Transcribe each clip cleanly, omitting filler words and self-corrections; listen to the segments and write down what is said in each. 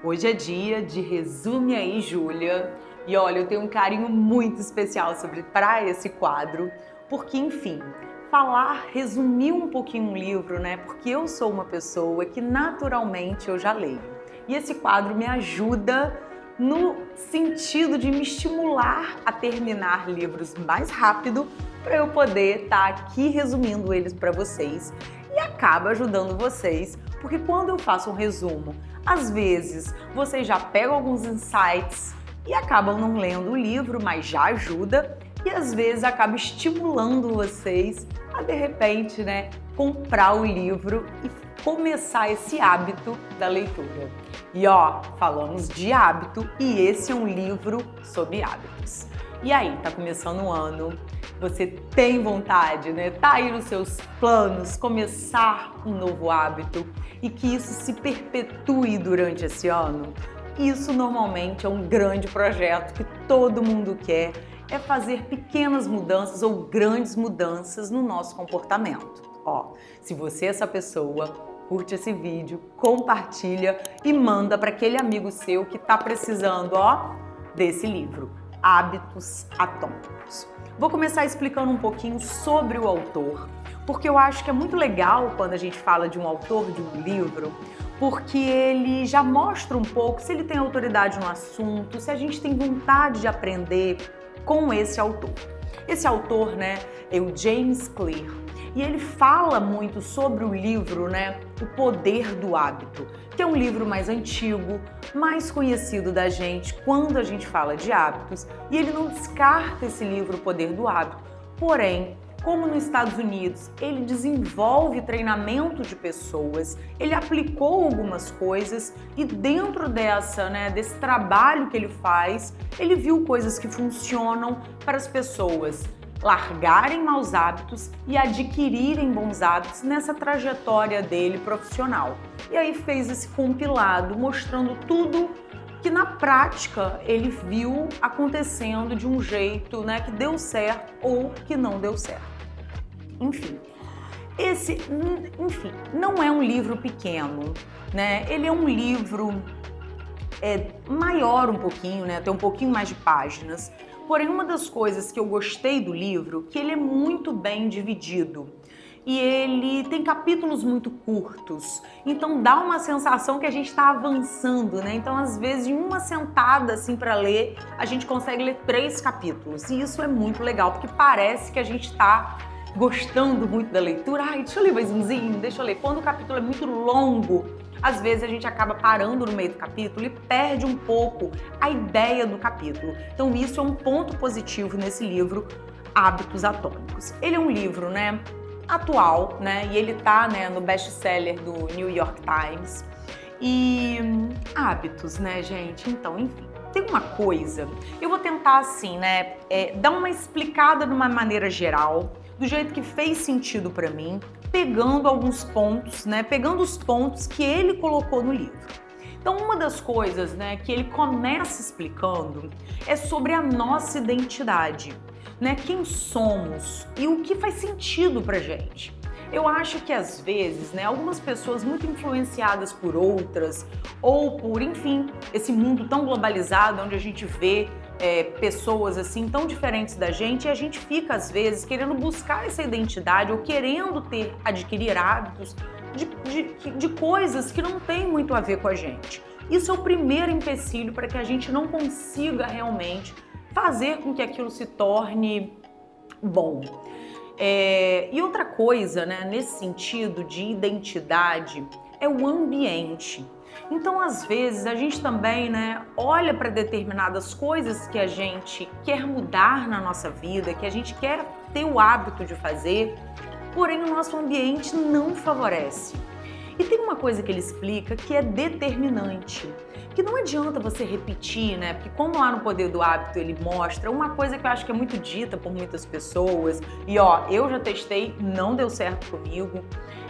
Hoje é dia de Resume Aí, Júlia. E olha, eu tenho um carinho muito especial para esse quadro, porque, enfim, resumir um pouquinho um livro, né? Porque eu sou uma pessoa que naturalmente eu já leio. E esse quadro me ajuda no sentido de me estimular a terminar livros mais rápido para eu poder estar aqui resumindo eles para vocês e acaba ajudando vocês, porque quando eu faço um resumo, às vezes vocês já pegam alguns insights e acabam não lendo o livro, mas já ajuda, e às vezes acaba estimulando vocês a de repente, né, comprar o livro e começar esse hábito da leitura. E ó, falamos de hábito e esse é um livro sobre hábitos. E aí, tá começando o ano, você tem vontade, né? Tá aí nos seus planos começar um novo hábito e que isso se perpetue durante esse ano? Isso normalmente é um grande projeto que todo mundo quer, é fazer pequenas mudanças ou grandes mudanças no nosso comportamento. Ó, se você é essa pessoa, curte esse vídeo, compartilha e manda para aquele amigo seu que está precisando, ó, desse livro, Hábitos Atômicos. Vou começar explicando um pouquinho sobre o autor, porque eu acho que é muito legal quando a gente fala de um autor de um livro, porque ele já mostra um pouco se ele tem autoridade no assunto, se a gente tem vontade de aprender com esse autor. Esse autor, né, é o James Clear. E ele fala muito sobre o livro, né, O Poder do Hábito, que é um livro mais antigo, mais conhecido da gente quando a gente fala de hábitos, e ele não descarta esse livro, O Poder do Hábito. Porém, como nos Estados Unidos ele desenvolve treinamento de pessoas, ele aplicou algumas coisas e dentro desse trabalho que ele faz, ele viu coisas que funcionam para as pessoas largarem maus hábitos e adquirirem bons hábitos nessa trajetória dele profissional. E aí fez esse compilado mostrando tudo que na prática ele viu acontecendo de um jeito, né, que deu certo ou que não deu certo. Enfim, não é um livro pequeno, né? Ele é um livro maior um pouquinho, né? Tem um pouquinho mais de páginas. Porém, uma das coisas que eu gostei do livro, que ele é muito bem dividido. E ele tem capítulos muito curtos, então dá uma sensação que a gente está avançando, né? Então, às vezes, em uma sentada assim para ler, a gente consegue ler 3 capítulos. E isso é muito legal, porque parece que a gente está gostando muito da leitura. Ai, deixa eu ler mais umzinho, deixa eu ler. Quando o capítulo é muito longo, às vezes a gente acaba parando no meio do capítulo e perde um pouco a ideia do capítulo. Então isso é um ponto positivo nesse livro, Hábitos Atômicos. Ele é um livro, né, atual, né, e ele tá, né, no best-seller do New York Times. E hábitos, né, gente? Então, enfim, tem uma coisa, eu vou tentar assim, né, dar uma explicada de uma maneira geral, do jeito que fez sentido para mim, pegando alguns pontos, né? Pegando os pontos que ele colocou no livro. Então, uma das coisas, né, que ele começa explicando é sobre a nossa identidade, né? Quem somos e o que faz sentido pra gente. Eu acho que às vezes, né, algumas pessoas muito influenciadas por outras ou por, enfim, esse mundo tão globalizado onde a gente vê pessoas assim tão diferentes da gente, e a gente fica às vezes querendo buscar essa identidade ou querendo adquirir hábitos de coisas que não tem muito a ver com a gente. Isso é o primeiro empecilho para que a gente não consiga realmente fazer com que aquilo se torne bom. E outra coisa, né, nesse sentido de identidade, é o ambiente. Então, às vezes, a gente também, né, olha para determinadas coisas que a gente quer mudar na nossa vida, que a gente quer ter o hábito de fazer, porém o nosso ambiente não favorece. E tem uma coisa que ele explica que é determinante, que não adianta você repetir, né? Porque como lá no Poder do Hábito ele mostra uma coisa que eu acho que é muito dita por muitas pessoas, e ó, eu já testei, não deu certo comigo,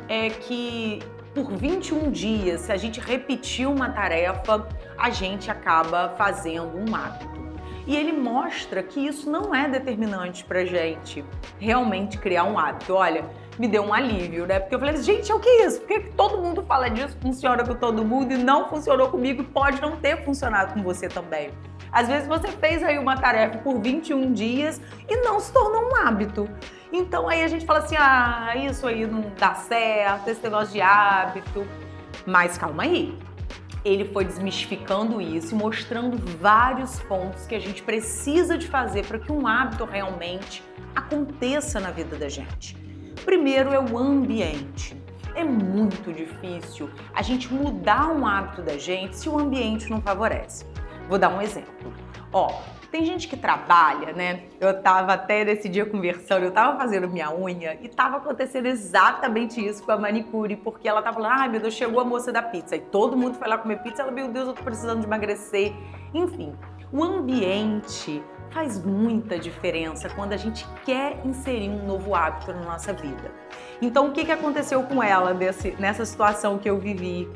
é que por 21 dias, se a gente repetir uma tarefa, a gente acaba fazendo um hábito. E ele mostra que isso não é determinante pra gente realmente criar um hábito. Olha, me deu um alívio, né? Porque eu falei, gente, é o que é isso? Por que todo mundo fala disso, funciona com todo mundo e não funcionou comigo e pode não ter funcionado com você também? Às vezes você fez aí uma tarefa por 21 dias e não se tornou um hábito. Então aí a gente fala assim, isso aí não dá certo, esse negócio de hábito. Mas calma aí. Ele foi desmistificando isso e mostrando vários pontos que a gente precisa de fazer para que um hábito realmente aconteça na vida da gente. Primeiro é o ambiente. É muito difícil a gente mudar um hábito da gente se o ambiente não favorece. Vou dar um exemplo. Tem gente que trabalha, né? Eu tava até nesse dia conversando, eu tava fazendo minha unha e tava acontecendo exatamente isso com a manicure, porque ela tava falando, ai meu Deus, chegou a moça da pizza. E todo mundo foi lá comer pizza, ela, meu Deus, eu tô precisando de emagrecer. Enfim, o ambiente faz muita diferença quando a gente quer inserir um novo hábito na nossa vida. Então, o que aconteceu com ela nessa situação que eu vivi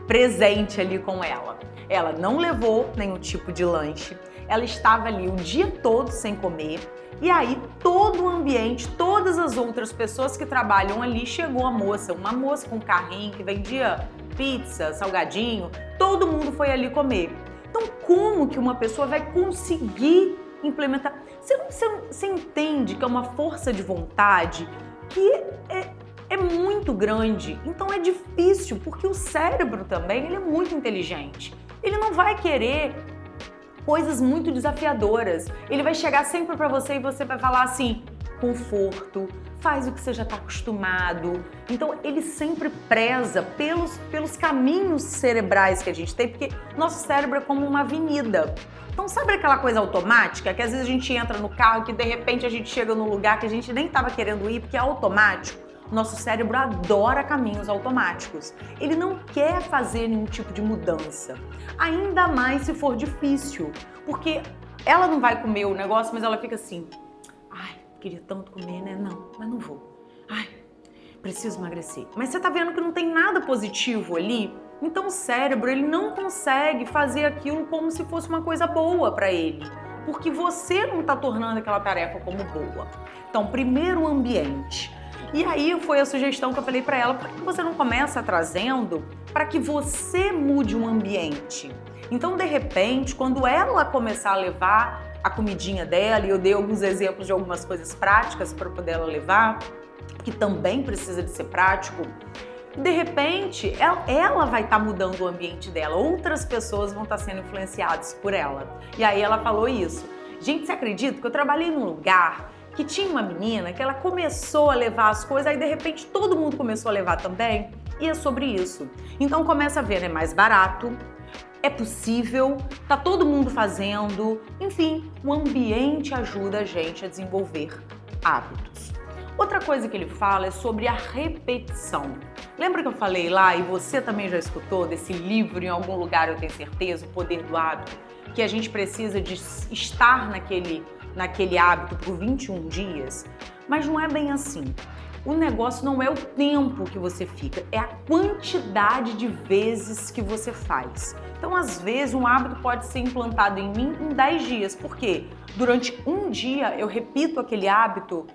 presente ali com ela? Ela não levou nenhum tipo de lanche, ela estava ali o dia todo sem comer e aí todo o ambiente, todas as outras pessoas que trabalham ali, chegou uma moça com um carrinho que vendia pizza, salgadinho, todo mundo foi ali comer. Então como que uma pessoa vai conseguir implementar? Você entende que é uma força de vontade que é muito grande, então é difícil, porque o cérebro também ele é muito inteligente. Ele não vai querer coisas muito desafiadoras. Ele vai chegar sempre para você e você vai falar assim, conforto, faz o que você já está acostumado. Então ele sempre preza pelos caminhos cerebrais que a gente tem, porque nosso cérebro é como uma avenida. Então sabe aquela coisa automática que às vezes a gente entra no carro que de repente a gente chega num lugar que a gente nem estava querendo ir porque é automático? Nosso cérebro adora caminhos automáticos. Ele não quer fazer nenhum tipo de mudança. Ainda mais se for difícil. Porque ela não vai comer o negócio, mas ela fica assim, ai, queria tanto comer, né? Não, mas não vou. Ai, preciso emagrecer. Mas você tá vendo que não tem nada positivo ali? Então o cérebro, ele não consegue fazer aquilo como se fosse uma coisa boa para ele. Porque você não tá tornando aquela tarefa como boa. Então, primeiro o ambiente. E aí foi a sugestão que eu falei para ela, por que você não começa trazendo para que você mude um ambiente? Então, de repente, quando ela começar a levar a comidinha dela, e eu dei alguns exemplos de algumas coisas práticas para poder ela levar, que também precisa de ser prático, de repente, ela vai estar mudando o ambiente dela, outras pessoas vão estar sendo influenciadas por ela. E aí ela falou isso. Gente, você acredita que eu trabalhei num lugar que tinha uma menina que ela começou a levar as coisas, aí de repente todo mundo começou a levar também, e é sobre isso. Então começa a ver, é mais barato, é possível, tá todo mundo fazendo, enfim, o ambiente ajuda a gente a desenvolver hábitos. Outra coisa que ele fala é sobre a repetição. Lembra que eu falei lá, e você também já escutou desse livro em algum lugar, eu tenho certeza, O Poder do Hábito, que a gente precisa de estar naquele hábito por 21 dias, mas não é bem assim. O negócio não é o tempo que você fica, é a quantidade de vezes que você faz. Então, às vezes, um hábito pode ser implantado em mim em 10 dias. Por quê? Durante um dia, eu repito aquele hábito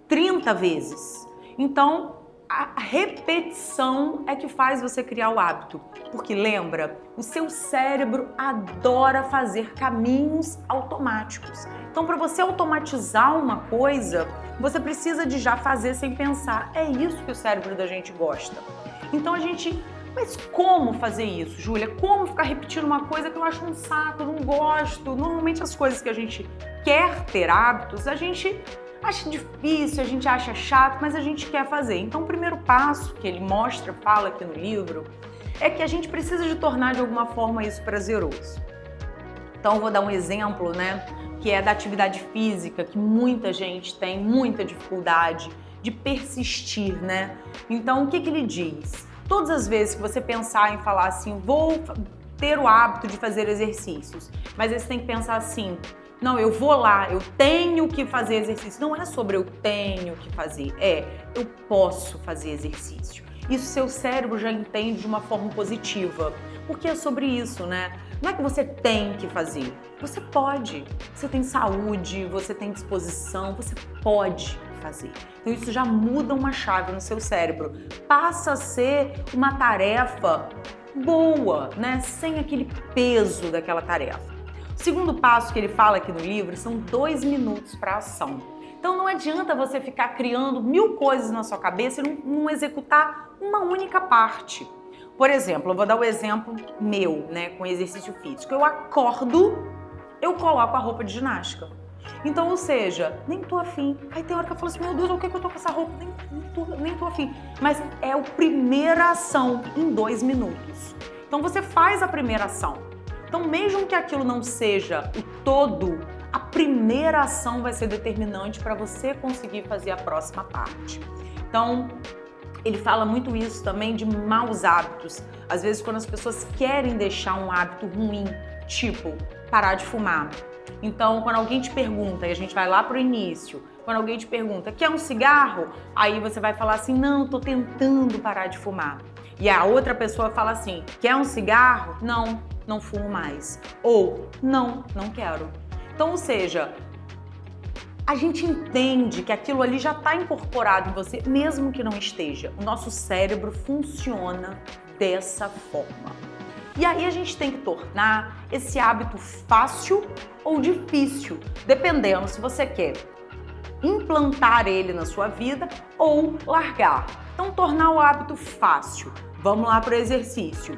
30 vezes. Então, a repetição é que faz você criar o hábito. Porque lembra, o seu cérebro adora fazer caminhos automáticos. Então, para você automatizar uma coisa, você precisa de já fazer sem pensar. É isso que o cérebro da gente gosta. Então mas como fazer isso, Júlia? Como ficar repetindo uma coisa que eu acho um saco, eu não gosto? Normalmente as coisas que a gente quer ter hábitos, a gente acha difícil, a gente acha chato, mas a gente quer fazer. Então o primeiro passo que ele fala aqui no livro, é que a gente precisa de tornar de alguma forma isso prazeroso. Então eu vou dar um exemplo, né, que é da atividade física, que muita gente tem muita dificuldade de persistir, né? Então o que ele diz? Todas as vezes que você pensar em falar assim, vou ter o hábito de fazer exercícios, mas aí você tem que pensar assim, não, eu vou lá, eu tenho que fazer exercício. Não é sobre eu tenho que fazer, eu posso fazer exercício. Isso seu cérebro já entende de uma forma positiva, porque é sobre isso, né? Não é que você tem que fazer, você pode. Você tem saúde, você tem disposição, você pode fazer. Então isso já muda uma chave no seu cérebro. Passa a ser uma tarefa boa, né? Sem aquele peso daquela tarefa. O segundo passo que ele fala aqui no livro são 2 minutos para ação. Então não adianta você ficar criando 1000 coisas na sua cabeça e não executar uma única parte. Por exemplo, eu vou dar o exemplo meu, né, com exercício físico. Eu acordo, eu coloco a roupa de ginástica. Então, ou seja, nem tô afim. Aí tem hora que eu falo assim, meu Deus, o que eu tô com essa roupa? Nem tô afim. Mas é a primeira ação em 2 minutos. Então você faz a primeira ação. Então mesmo que aquilo não seja o todo, a primeira ação vai ser determinante para você conseguir fazer a próxima parte. Então, ele fala muito isso também de maus hábitos. Às vezes quando as pessoas querem deixar um hábito ruim, tipo parar de fumar. Então, quando alguém te pergunta, e a gente vai lá pro início, quando alguém te pergunta, quer um cigarro? Aí você vai falar assim, não, tô tentando parar de fumar. E a outra pessoa fala assim, quer um cigarro? Não, não fumo mais. Ou, não quero. Então, ou seja, a gente entende que aquilo ali já está incorporado em você, mesmo que não esteja. O nosso cérebro funciona dessa forma. E aí a gente tem que tornar esse hábito fácil ou difícil, dependendo se você quer implantar ele na sua vida ou largar. Então, tornar o hábito fácil. Vamos lá para o exercício.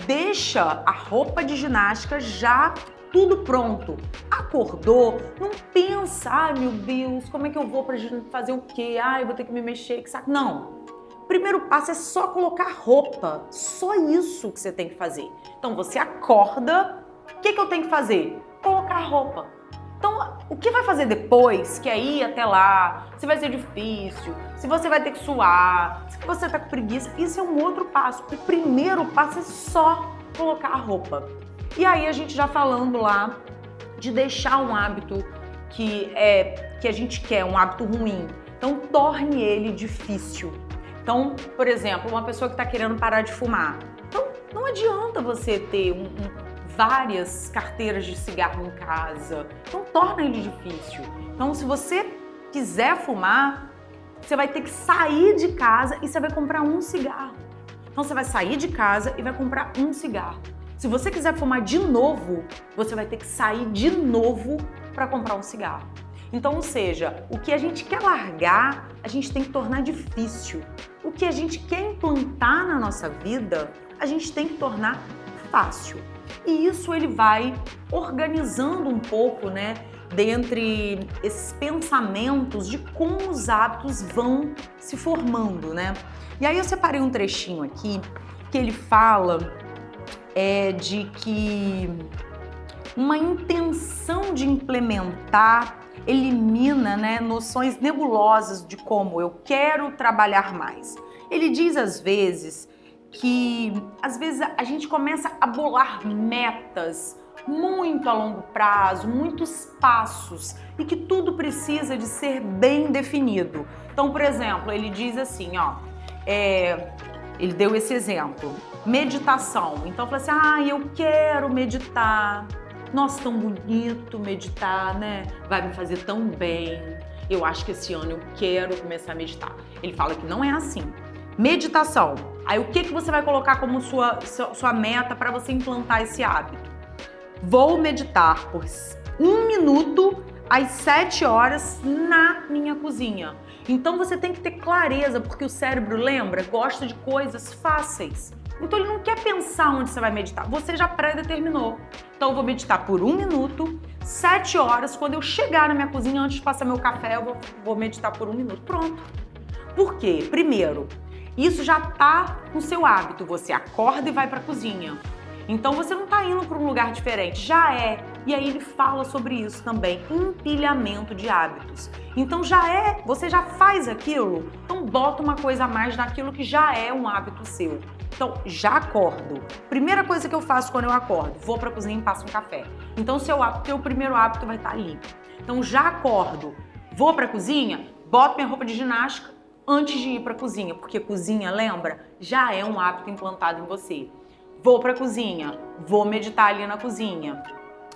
Deixa a roupa de ginástica já tudo pronto. Acordou, não pensa, ai meu Deus, como é que eu vou para fazer o quê? Ai, eu vou ter que me mexer, que saco. Não. O primeiro passo é só colocar roupa. Só isso que você tem que fazer. Então você acorda, o que eu tenho que fazer? Colocar roupa. Então, o que vai fazer depois, que é ir até lá, se vai ser difícil, se você vai ter que suar, se você tá com preguiça, isso é um outro passo. O primeiro passo é só colocar a roupa. E aí a gente já falando lá de deixar um hábito que a gente quer, um hábito ruim. Então, torne ele difícil. Então, por exemplo, uma pessoa que está querendo parar de fumar. Então, não adianta você ter várias carteiras de cigarro em casa. Então, torna ele difícil. Então, se você quiser fumar, você vai ter que sair de casa e você vai comprar um cigarro. Então, você vai sair de casa e vai comprar um cigarro. Se você quiser fumar de novo, você vai ter que sair de novo para comprar um cigarro. Então, ou seja, o que a gente quer largar, a gente tem que tornar difícil. O que a gente quer implantar na nossa vida, a gente tem que tornar fácil. E isso ele vai organizando um pouco, né, dentre esses pensamentos de como os hábitos vão se formando, né? E aí eu separei um trechinho aqui que ele fala de que uma intenção de implementar elimina, né, noções nebulosas de como eu quero trabalhar mais. Ele diz às vezes que a gente começa a bolar metas muito a longo prazo, muitos passos e que tudo precisa de ser bem definido. Então, por exemplo, ele diz assim, ele deu esse exemplo, meditação. Então, fala assim, eu quero meditar. Nossa, tão bonito meditar, né? Vai me fazer tão bem. Eu acho que esse ano eu quero começar a meditar. Ele fala que não é assim. Meditação. Aí o que você vai colocar como sua meta para você implantar esse hábito? Vou meditar por 1 minuto às 7 horas na minha cozinha. Então você tem que ter clareza, porque o cérebro, lembra, gosta de coisas fáceis. Então ele não quer pensar onde você vai meditar, você já pré-determinou. Então eu vou meditar por 1 minuto, 7 horas, quando eu chegar na minha cozinha, antes de passar meu café, eu vou meditar por 1 minuto. Pronto. Por quê? Primeiro, isso já está no seu hábito, você acorda e vai para a cozinha. Então você não está indo para um lugar diferente, já é. E aí ele fala sobre isso também, empilhamento de hábitos. Então você já faz aquilo, então bota uma coisa a mais naquilo que já é um hábito seu. Então, já acordo. Primeira coisa que eu faço quando eu acordo, vou para a cozinha e passo um café. Então, teu primeiro hábito vai estar ali. Então, já acordo, vou para a cozinha, boto minha roupa de ginástica antes de ir para a cozinha, porque cozinha, lembra, já é um hábito implantado em você. Vou para a cozinha, vou meditar ali na cozinha.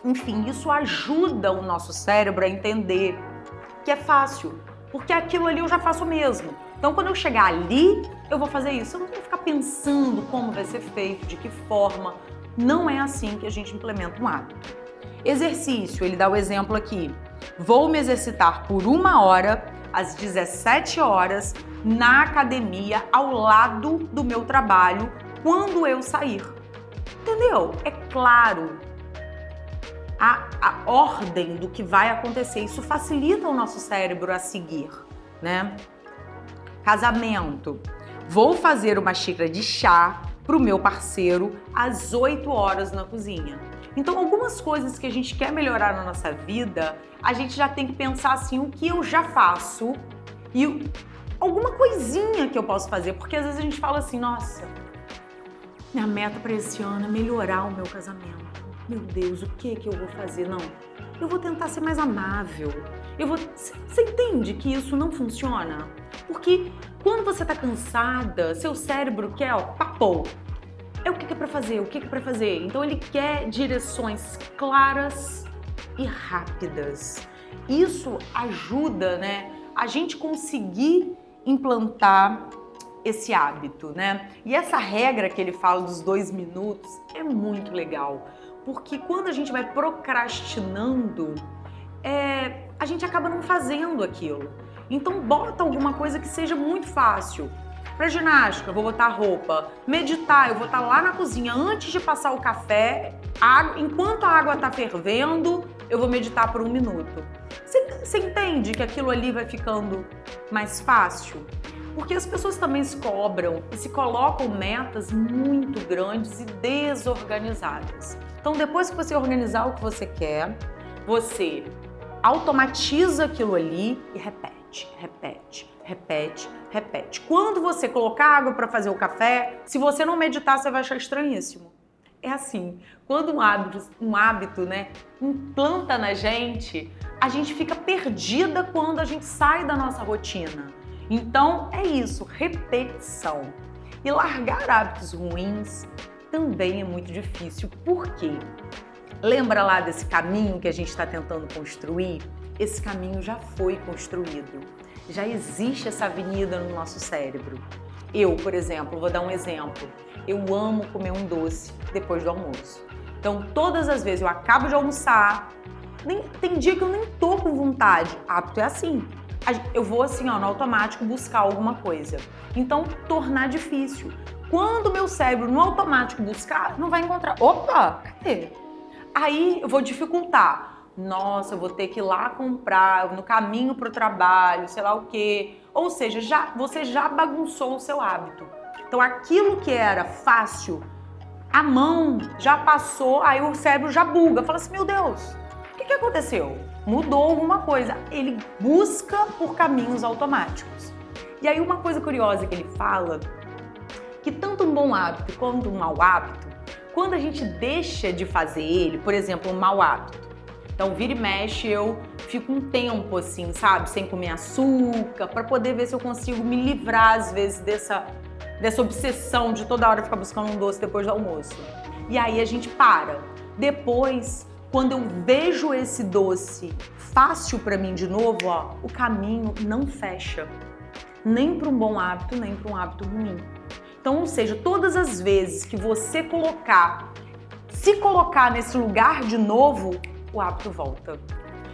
Enfim, isso ajuda o nosso cérebro a entender que é fácil. porque aquilo ali eu já faço mesmo. Então, quando eu chegar ali, eu vou fazer isso. Eu não vou ficar pensando como vai ser feito, de que forma. Não é assim que a gente implementa um hábito. Exercício, ele dá o exemplo aqui. Vou me exercitar por 1 hora, às 17 horas, na academia, ao lado do meu trabalho, quando eu sair. Entendeu? É claro a ordem do que vai acontecer. Isso facilita o nosso cérebro a seguir, né? Casamento. Vou fazer uma xícara de chá para o meu parceiro às 8 horas na cozinha. Então, algumas coisas que a gente quer melhorar na nossa vida, a gente já tem que pensar assim, o que eu já faço e alguma coisinha que eu posso fazer, porque às vezes a gente fala assim, nossa, minha meta para esse ano é melhorar o meu casamento. Meu Deus, o que eu vou fazer? Não, eu vou tentar ser mais amável. Você entende que isso não funciona? Porque quando você tá cansada, seu cérebro quer, papou. É o que é pra fazer, o que é pra fazer. Então ele quer direções claras e rápidas. Isso ajuda, né, a gente conseguir implantar esse hábito, né? E essa regra que ele fala dos 2 minutos é muito legal, porque quando a gente vai procrastinando, a gente acaba não fazendo aquilo. Então bota alguma coisa que seja muito fácil. Para ginástica, eu vou botar roupa. Meditar, eu vou estar lá na cozinha antes de passar o café. Enquanto a água está fervendo, eu vou meditar por 1 minuto. Você entende que aquilo ali vai ficando mais fácil? Porque as pessoas também se cobram e se colocam metas muito grandes e desorganizadas. Então, depois que você organizar o que você quer, você automatiza aquilo ali e repete, repete, repete, repete. Quando você colocar água para fazer o café, se você não meditar, você vai achar estranhíssimo. É assim, quando um hábito, né, implanta na gente, a gente fica perdida quando a gente sai da nossa rotina. Então é isso, repetição. E largar hábitos ruins também é muito difícil. Por quê? Lembra lá desse caminho que a gente está tentando construir? Esse caminho já foi construído. Já existe essa avenida no nosso cérebro. Eu, por exemplo, vou dar um exemplo. Eu amo comer um doce depois do almoço. Então, todas as vezes eu acabo de almoçar, tem dia que eu nem tô com vontade. Hábito é assim. Eu vou assim, no automático buscar alguma coisa. Então, tornar difícil. Quando o meu cérebro no automático buscar, não vai encontrar. Opa, cadê? Aí eu vou dificultar. Nossa, eu vou ter que ir lá comprar no caminho para o trabalho, sei lá o quê. Ou seja, você já bagunçou o seu hábito. Então, aquilo que era fácil, a mão já passou, aí o cérebro já buga. Fala assim, meu Deus, o que aconteceu? Mudou alguma coisa. Ele busca por caminhos automáticos. E aí uma coisa curiosa que ele fala, que tanto um bom hábito quanto um mau hábito, quando a gente deixa de fazer ele, por exemplo, um mau hábito, então vira e mexe, eu fico um tempo assim, sabe, sem comer açúcar, para poder ver se eu consigo me livrar às vezes dessa obsessão de toda hora ficar buscando um doce depois do almoço. E aí a gente para. Depois, quando eu vejo esse doce fácil para mim de novo, o caminho não fecha. Nem para um bom hábito, nem para um hábito ruim. Então, ou seja, todas as vezes que você se colocar nesse lugar de novo, o hábito volta.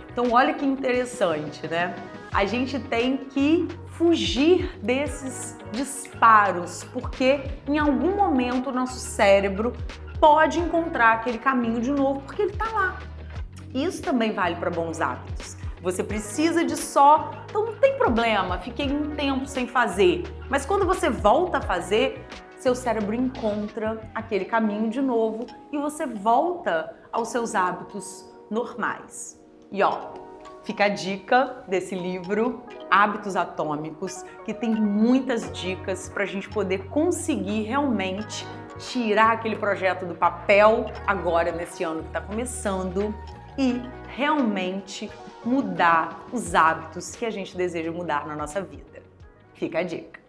Então, olha que interessante, né? A gente tem que fugir desses disparos, porque em algum momento o nosso cérebro pode encontrar aquele caminho de novo, porque ele está lá. Isso também vale para bons hábitos. Você precisa de então não tem problema, fiquei um tempo sem fazer. Mas quando você volta a fazer, seu cérebro encontra aquele caminho de novo e você volta aos seus hábitos normais. E fica a dica desse livro, Hábitos Atômicos, que tem muitas dicas para a gente poder conseguir realmente tirar aquele projeto do papel agora nesse ano que está começando e realmente mudar os hábitos que a gente deseja mudar na nossa vida. Fica a dica.